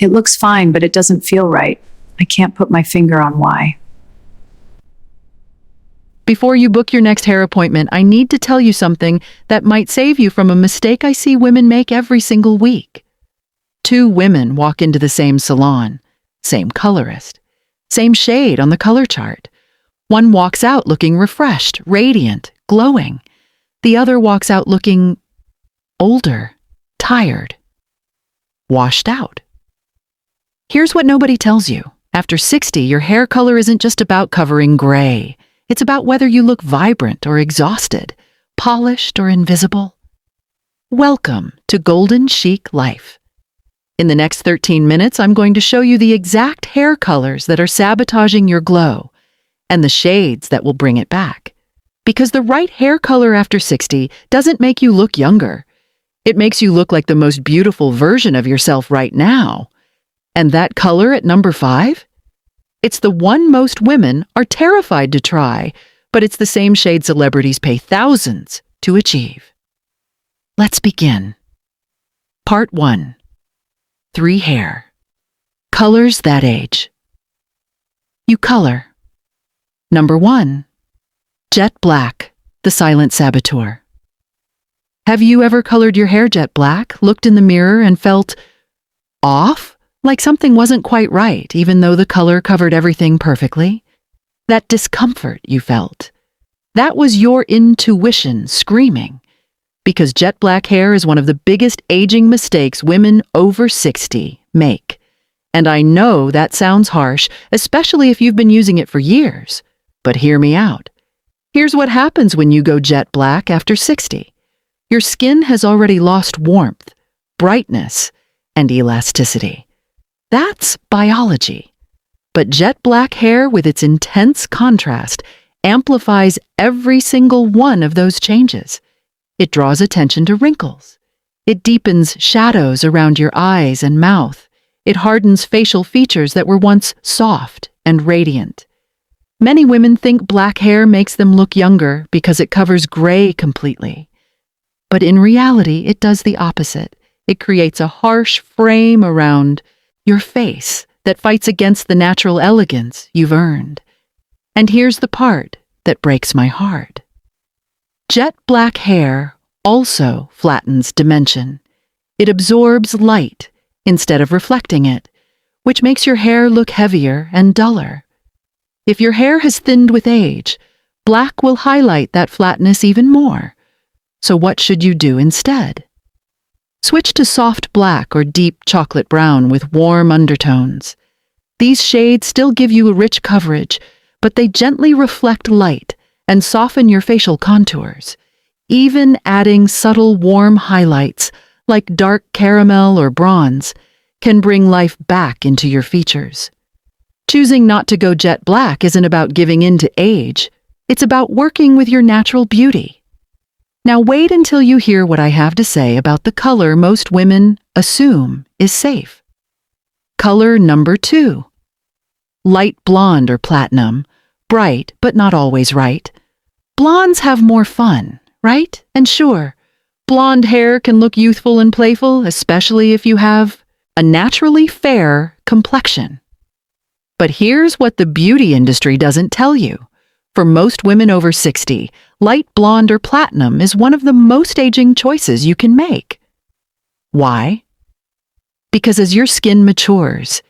It looks fine, but it doesn't feel right. I can't put my finger on why. Before you book your next hair appointment, I need to tell you something that might save you from a mistake I see women make every single week. Two women walk into the same salon, same colorist, same shade on the color chart. One walks out looking refreshed, radiant, glowing. The other walks out looking older, tired, washed out. Here's what nobody tells you. After 60, your hair color isn't just about covering gray. It's about whether you look vibrant or exhausted, polished or invisible. Welcome to Golden Chic Life. In the next 13 minutes, I'm going to show you the exact hair colors that are sabotaging your glow and the shades that will bring it back. Because the right hair color after 60 doesn't make you look younger. It makes you look like the most beautiful version of yourself right now. And that color at number 5? It's the one most women are terrified to try, but it's the same shade celebrities pay thousands to achieve. Let's begin. Part 1. 3 hair. Colors that age. You color. Number 1. Jet black, the silent saboteur. Have you ever colored your hair jet black, looked in the mirror and felt off? Like something wasn't quite right, even though the color covered everything perfectly? That discomfort you felt. That was your intuition screaming. Because jet black hair is one of the biggest aging mistakes women over 60 make. And I know that sounds harsh, especially if you've been using it for years. But hear me out. Here's what happens when you go jet black after 60. Your skin has already lost warmth, brightness, and elasticity. That's biology. But jet black hair with its intense contrast amplifies every single one of those changes. It draws attention to wrinkles. It deepens shadows around your eyes and mouth. It hardens facial features that were once soft and radiant. Many women think black hair makes them look younger because it covers gray completely. But in reality, it does the opposite. It creates a harsh frame around your face that fights against the natural elegance you've earned. And here's the part that breaks my heart. Jet black hair also flattens dimension. It absorbs light instead of reflecting it, which makes your hair look heavier and duller. If your hair has thinned with age, black will highlight that flatness even more. So what should you do instead? Switch to soft black or deep chocolate brown with warm undertones. These shades still give you a rich coverage, but they gently reflect light and soften your facial contours. Even adding subtle warm highlights like dark caramel or bronze can bring life back into your features. Choosing not to go jet black isn't about giving in to age. It's about working with your natural beauty. Now wait until you hear what I have to say about the color most women assume is safe. Color number 2. Light blonde or platinum, bright but not always right. Blondes have more fun, right? And sure, blonde hair can look youthful and playful, especially if you have a naturally fair complexion. But here's what the beauty industry doesn't tell you. For most women over 60, light blonde or platinum is one of the most aging choices you can make. Why? Because as your skin matures,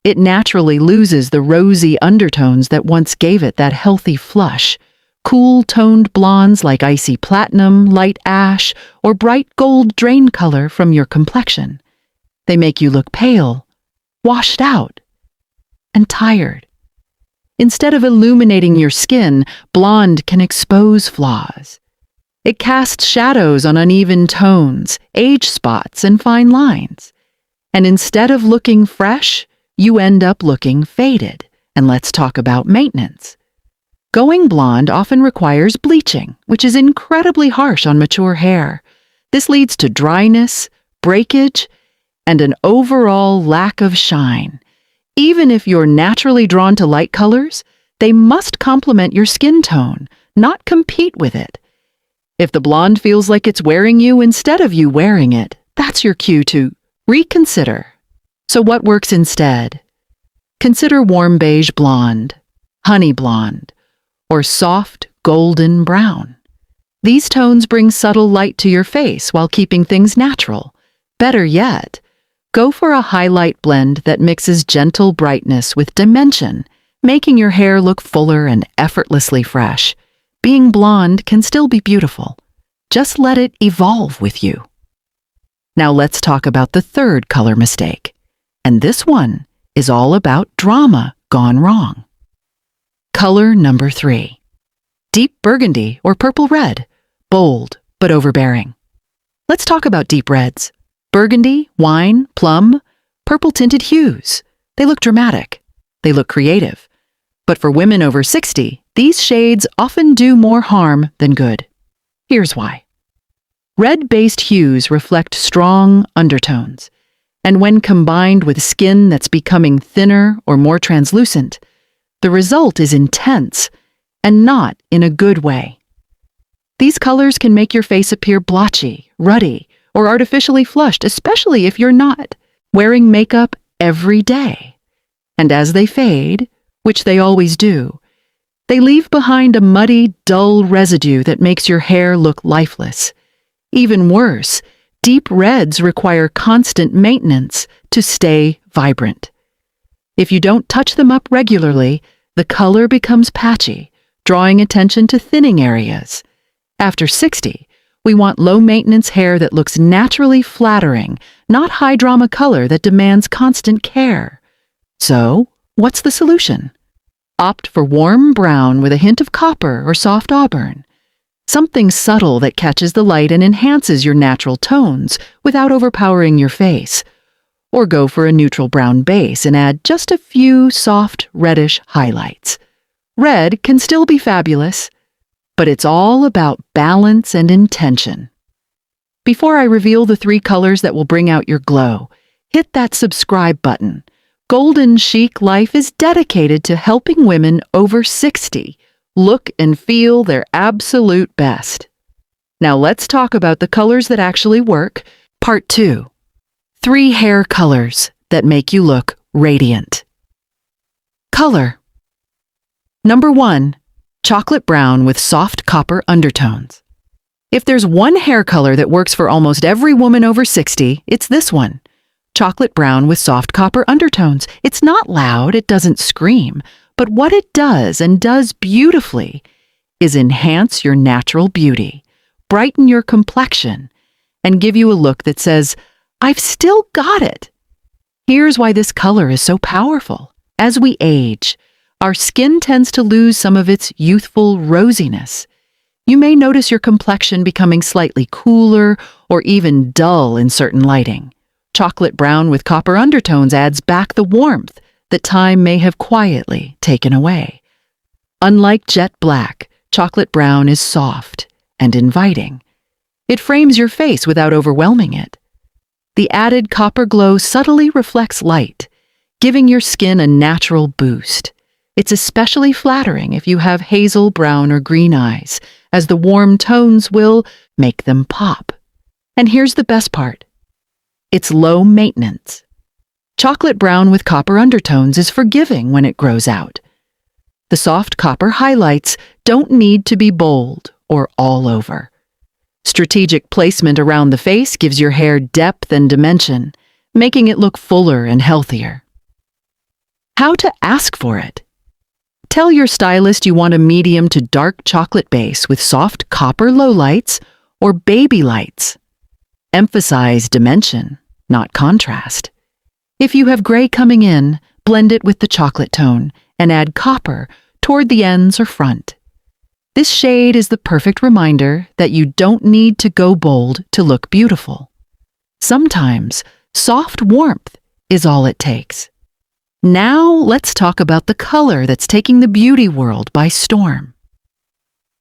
it naturally loses the rosy undertones that once gave it that healthy flush. Cool-toned blondes like icy platinum, light ash, or bright gold drain color from your complexion. They make you look pale, washed out, and tired. Instead of illuminating your skin, blonde can expose flaws. It casts shadows on uneven tones, age spots, and fine lines. And instead of looking fresh, you end up looking faded. And let's talk about maintenance. Going blonde often requires bleaching, which is incredibly harsh on mature hair. This leads to dryness, breakage, and an overall lack of shine. Even if you're naturally drawn to light colors, they must complement your skin tone, not compete with it. If the blonde feels like it's wearing you instead of you wearing it, that's your cue to reconsider. So what works instead? Consider warm beige blonde, honey blonde, or soft golden brown. These tones bring subtle light to your face while keeping things natural. Better yet, go for a highlight blend that mixes gentle brightness with dimension, making your hair look fuller and effortlessly fresh. Being blonde can still be beautiful. Just let it evolve with you. Now let's talk about the third color mistake. And this one is all about drama gone wrong. Color number 3. Deep burgundy or purple red. Bold, but overbearing. Let's talk about deep reds. Burgundy, wine, plum, purple-tinted hues. They look dramatic. They look creative. But for women over 60, these shades often do more harm than good. Here's why. Red-based hues reflect strong undertones, and when combined with skin that's becoming thinner or more translucent, the result is intense, and not in a good way. These colors can make your face appear blotchy, ruddy, or artificially flushed, especially if you're not wearing makeup every day. And as they fade, which they always do, they leave behind a muddy, dull residue that makes your hair look lifeless. Even worse, deep reds require constant maintenance to stay vibrant. If you don't touch them up regularly, the color becomes patchy, drawing attention to thinning areas. After 60, we want low-maintenance hair that looks naturally flattering, not high-drama color that demands constant care. So, what's the solution? Opt for warm brown with a hint of copper or soft auburn. Something subtle that catches the light and enhances your natural tones without overpowering your face. Or go for a neutral brown base and add just a few soft reddish highlights. Red can still be fabulous, but it's all about balance and intention. Before I reveal the 3 colors that will bring out your glow, hit that subscribe button. Golden Chic Life is dedicated to helping women over 60 look and feel their absolute best. Now let's talk about the colors that actually work. Part 2. 3 hair colors that make you look radiant. Color. Number 1. Chocolate brown with soft copper undertones. If there's one hair color that works for almost every woman over 60, it's this one. Chocolate brown with soft copper undertones. It's not loud, it doesn't scream, but what it does, and does beautifully, is enhance your natural beauty, brighten your complexion, and give you a look that says, "I've still got it." Here's why this color is so powerful. As we age, our skin tends to lose some of its youthful rosiness. You may notice your complexion becoming slightly cooler or even dull in certain lighting. Chocolate brown with copper undertones adds back the warmth that time may have quietly taken away. Unlike jet black, chocolate brown is soft and inviting. It frames your face without overwhelming it. The added copper glow subtly reflects light, giving your skin a natural boost. It's especially flattering if you have hazel, brown, or green eyes, as the warm tones will make them pop. And here's the best part. It's low maintenance. Chocolate brown with copper undertones is forgiving when it grows out. The soft copper highlights don't need to be bold or all over. Strategic placement around the face gives your hair depth and dimension, making it look fuller and healthier. How to ask for it? Tell your stylist you want a medium to dark chocolate base with soft copper lowlights or baby lights. Emphasize dimension, not contrast. If you have gray coming in, blend it with the chocolate tone and add copper toward the ends or front. This shade is the perfect reminder that you don't need to go bold to look beautiful. Sometimes, soft warmth is all it takes. Now let's talk about the color that's taking the beauty world by storm.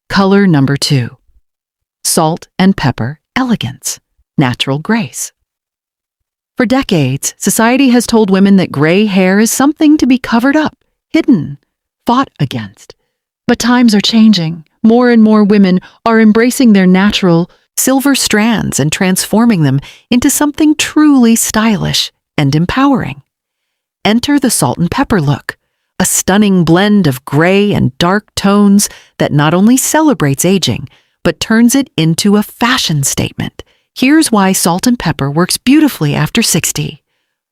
Color number 2. Salt and pepper elegance, natural grace. For decades, society has told women that gray hair is something to be covered up, hidden, fought against. But times are changing. More and more women are embracing their natural silver strands and transforming them into something truly stylish and empowering. Enter the salt and pepper look, a stunning blend of gray and dark tones that not only celebrates aging, but turns it into a fashion statement. Here's why salt and pepper works beautifully after 60.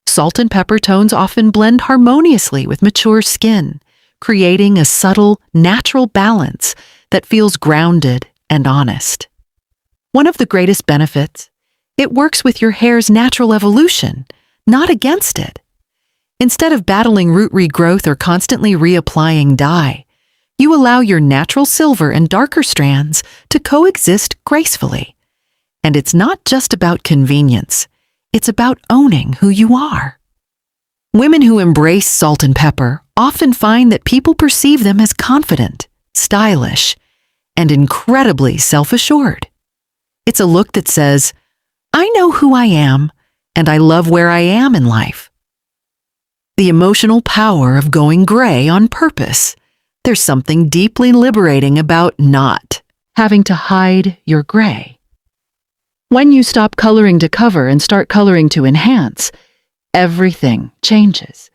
Salt and pepper tones often blend harmoniously with mature skin, creating a subtle, natural balance that feels grounded and honest. One of the greatest benefits, it works with your hair's natural evolution, not against it. Instead of battling root regrowth or constantly reapplying dye, you allow your natural silver and darker strands to coexist gracefully. And it's not just about convenience, it's about owning who you are. Women who embrace salt and pepper often find that people perceive them as confident, stylish, and incredibly self-assured. It's a look that says, I know who I am, and I love where I am in life. The emotional power of going gray on purpose. There's something deeply liberating about not having to hide your gray. When you stop coloring to cover and start coloring to enhance, everything changes.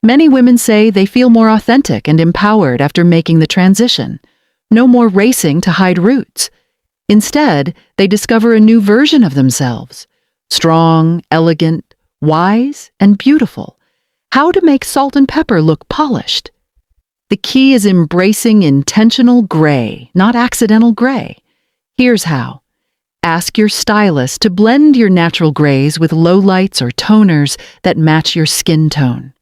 Many women say they feel more authentic and empowered after making the transition. No more racing to hide roots. Instead, they discover a new version of themselves. Strong, elegant, wise, and beautiful. How to make salt and pepper look polished. The key is embracing intentional gray, not accidental gray. Here's how. Ask your stylist to blend your natural grays with lowlights or toners that match your skin tone.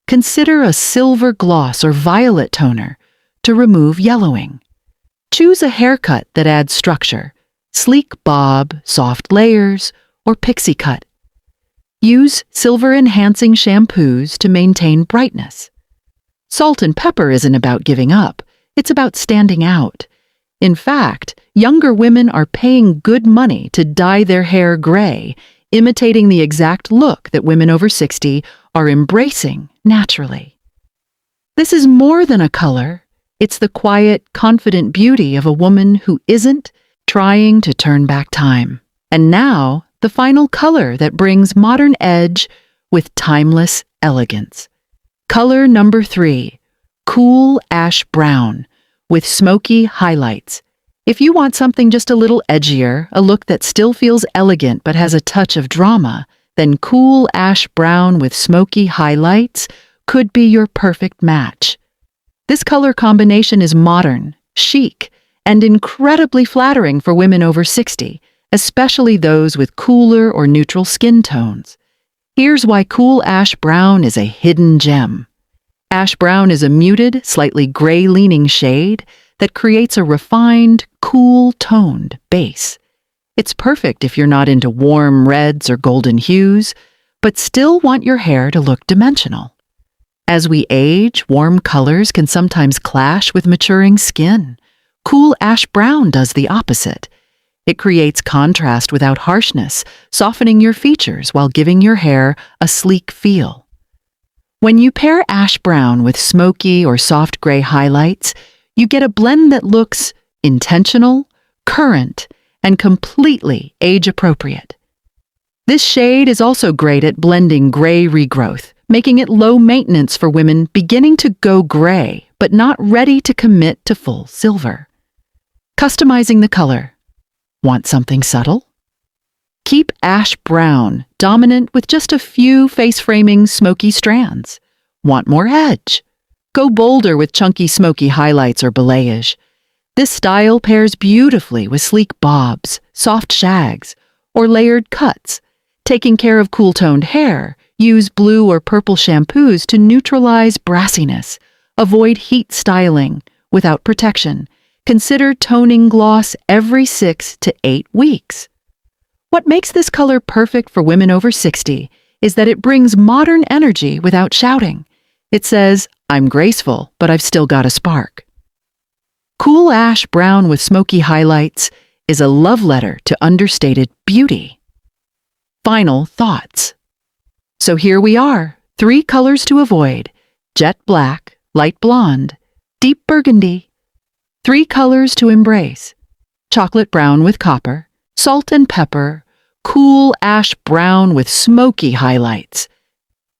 Consider a silver gloss or violet toner to remove yellowing. Choose a haircut that adds structure, sleek bob, soft layers, or pixie cut. Use silver-enhancing shampoos to maintain brightness. Salt and pepper isn't about giving up, it's about standing out. In fact, younger women are paying good money to dye their hair gray, imitating the exact look that women over 60 are embracing naturally. This is more than a color. It's the quiet, confident beauty of a woman who isn't trying to turn back time. And now, the final color that brings modern edge with timeless elegance. Color number 3, cool ash brown with smoky highlights. If you want something just a little edgier, a look that still feels elegant but has a touch of drama, then cool ash brown with smoky highlights could be your perfect match. This color combination is modern, chic, and incredibly flattering for women over 60, especially those with cooler or neutral skin tones. Here's why cool ash brown is a hidden gem. Ash brown is a muted, slightly gray-leaning shade that creates a refined, cool-toned base. It's perfect if you're not into warm reds or golden hues, but still want your hair to look dimensional. As we age, warm colors can sometimes clash with maturing skin. Cool ash brown does the opposite. It creates contrast without harshness, softening your features while giving your hair a sleek feel. When you pair ash brown with smoky or soft gray highlights, you get a blend that looks intentional, current, and completely age-appropriate. This shade is also great at blending gray regrowth, making it low maintenance for women beginning to go gray but not ready to commit to full silver. Customizing the color. Want something subtle? Keep ash brown dominant with just a few face-framing smoky strands. Want more edge? Go bolder with chunky smoky highlights or balayage. This style pairs beautifully with sleek bobs, soft shags, or layered cuts. Taking care of cool-toned hair, use blue or purple shampoos to neutralize brassiness. Avoid heat styling without protection. Consider toning gloss every 6 to 8 weeks. What makes this color perfect for women over 60 is that it brings modern energy without shouting. It says, I'm graceful, but I've still got a spark. Cool ash brown with smoky highlights is a love letter to understated beauty. Final thoughts. So here we are, 3 colors to avoid: jet black, light blonde, deep burgundy. 3 colors to embrace: chocolate brown with copper, salt and pepper, cool ash brown with smoky highlights.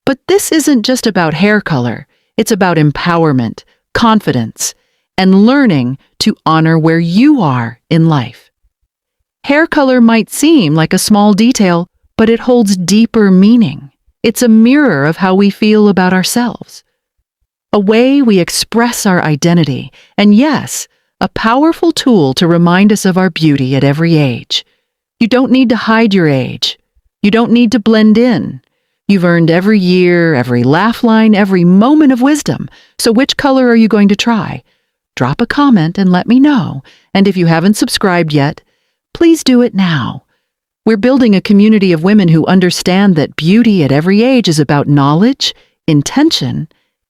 But this isn't just about hair color. It's about empowerment, confidence, and learning to honor where you are in life. Hair color might seem like a small detail, but it holds deeper meaning. It's a mirror of how we feel about ourselves, a way we express our identity, and yes, a powerful tool to remind us of our beauty at every age. You don't need to hide your age. You don't need to blend in. You've earned every year, every laugh line, every moment of wisdom. So which color are you going to try? Drop a comment and let me know. And if you haven't subscribed yet, please do it now. We're building a community of women who understand that beauty at every age is about knowledge, intention,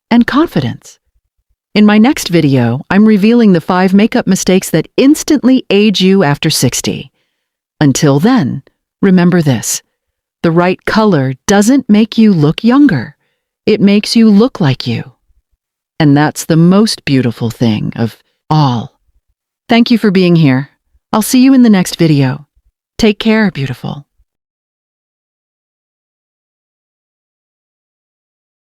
and confidence. In my next video, I'm revealing the 5 makeup mistakes that instantly age you after 60. Until then, remember this: the right color doesn't make you look younger. It makes you look like you. And that's the most beautiful thing of all. Thank you for being here. I'll see you in the next video. Take care, beautiful.